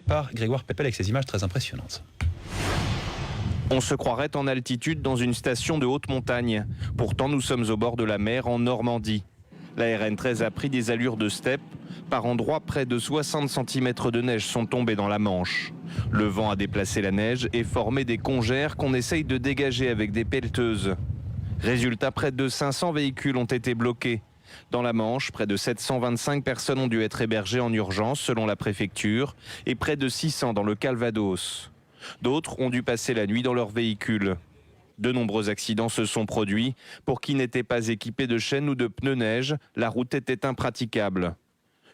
par Grégoire Pepel avec ces images très impressionnantes. On se croirait en altitude dans une station de haute montagne. Pourtant, nous sommes au bord de la mer en Normandie. La RN13 a pris des allures de steppe. Par endroits, près de 60 cm de neige sont tombés dans la Manche. Le vent a déplacé la neige et formé des congères qu'on essaye de dégager avec des pelleteuses. Résultat, près de 500 véhicules ont été bloqués. Dans la Manche, près de 725 personnes ont dû être hébergées en urgence selon la préfecture et près de 600 dans le Calvados. D'autres ont dû passer la nuit dans leur véhicule. De nombreux accidents se sont produits. Pour qui n'était pas équipé de chaînes ou de pneus neige, la route était impraticable.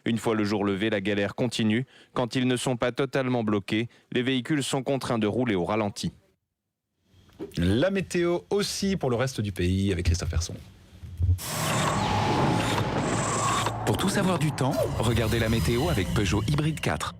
Une fois le jour levé, la galère continue. Quand ils ne sont pas totalement bloqués, les véhicules sont contraints de rouler au ralenti. La météo aussi pour le reste du pays avec Christophe Persson. Pour tout savoir du temps, regardez la météo avec Peugeot Hybride 4.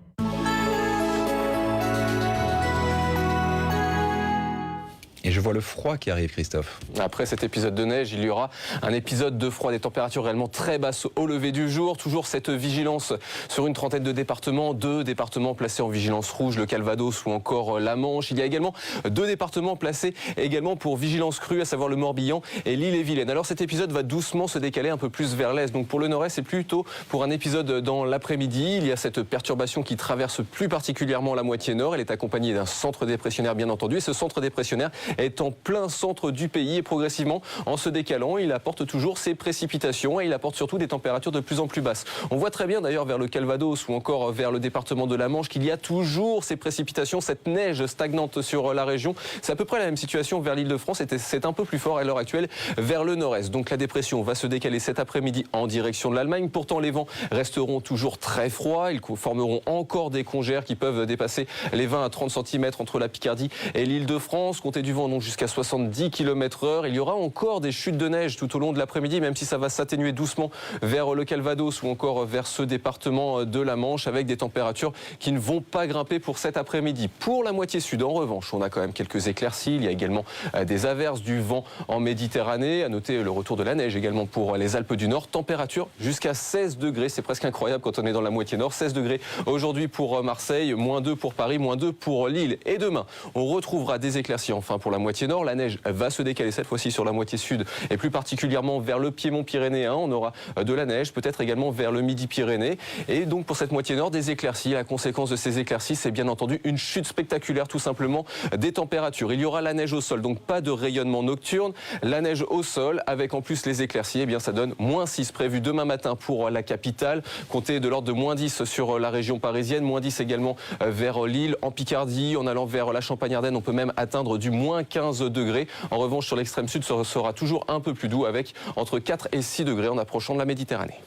Et je vois le froid qui arrive, Christophe. Après cet épisode de neige, il y aura un épisode de froid, des températures réellement très basses au lever du jour. Toujours cette vigilance sur une trentaine de départements, 2 départements placés en vigilance rouge, le Calvados ou encore la Manche. Il y a également 2 départements placés également pour vigilance crue, à savoir le Morbihan et l'Ille-et-Vilaine. Alors cet épisode va doucement se décaler un peu plus vers l'est. Donc pour le nord-est, c'est plutôt pour un épisode dans l'après-midi. Il y a cette perturbation qui traverse plus particulièrement la moitié nord. Elle est accompagnée d'un centre dépressionnaire, bien entendu. Et ce centre dépressionnaire est en plein centre du pays et progressivement, en se décalant, il apporte toujours ses précipitations et il apporte surtout des températures de plus en plus basses. On voit très bien d'ailleurs vers le Calvados ou encore vers le département de la Manche qu'il y a toujours ces précipitations, cette neige stagnante sur la région. C'est à peu près la même situation vers l'Île-de-France et c'est un peu plus fort à l'heure actuelle vers le nord-est. Donc la dépression va se décaler cet après-midi en direction de l'Allemagne. Pourtant les vents resteront toujours très froids. Ils formeront encore des congères qui peuvent dépasser les 20 à 30 cm entre la Picardie et l'Île-de-France. Comptez du vent donc jusqu'à 70 km/h. Il y aura encore des chutes de neige tout au long de l'après-midi, même si ça va s'atténuer doucement vers le Calvados ou encore vers ce département de la Manche, avec des températures qui ne vont pas grimper pour cet après-midi. Pour la moitié sud, en revanche, on a quand même quelques éclaircies. Il y a également des averses, du vent en Méditerranée. À noter le retour de la neige également pour les Alpes du Nord. Température jusqu'à 16 degrés. C'est presque incroyable quand on est dans la moitié nord. 16 degrés aujourd'hui pour Marseille, -2 pour Paris, -2 pour Lille. Et demain, on retrouvera des éclaircies enfin pour la moitié nord. La neige va se décaler cette fois-ci sur la moitié sud et plus particulièrement vers le piémont pyrénéen. On aura de la neige, peut-être également vers le midi-Pyrénées. Et donc pour cette moitié nord, des éclaircies. La conséquence de ces éclaircies, c'est bien entendu une chute spectaculaire tout simplement des températures. Il y aura la neige au sol, donc pas de rayonnement nocturne. La neige au sol avec en plus les éclaircies, eh bien ça donne -6 prévu demain matin pour la capitale. Comptez de l'ordre de -10 sur la région parisienne, -10 également vers Lille, en Picardie, en allant vers la Champagne-Ardenne, on peut même atteindre du -15 degrés. En revanche, sur l'extrême sud, ce sera toujours un peu plus doux avec entre 4 et 6 degrés en approchant de la Méditerranée.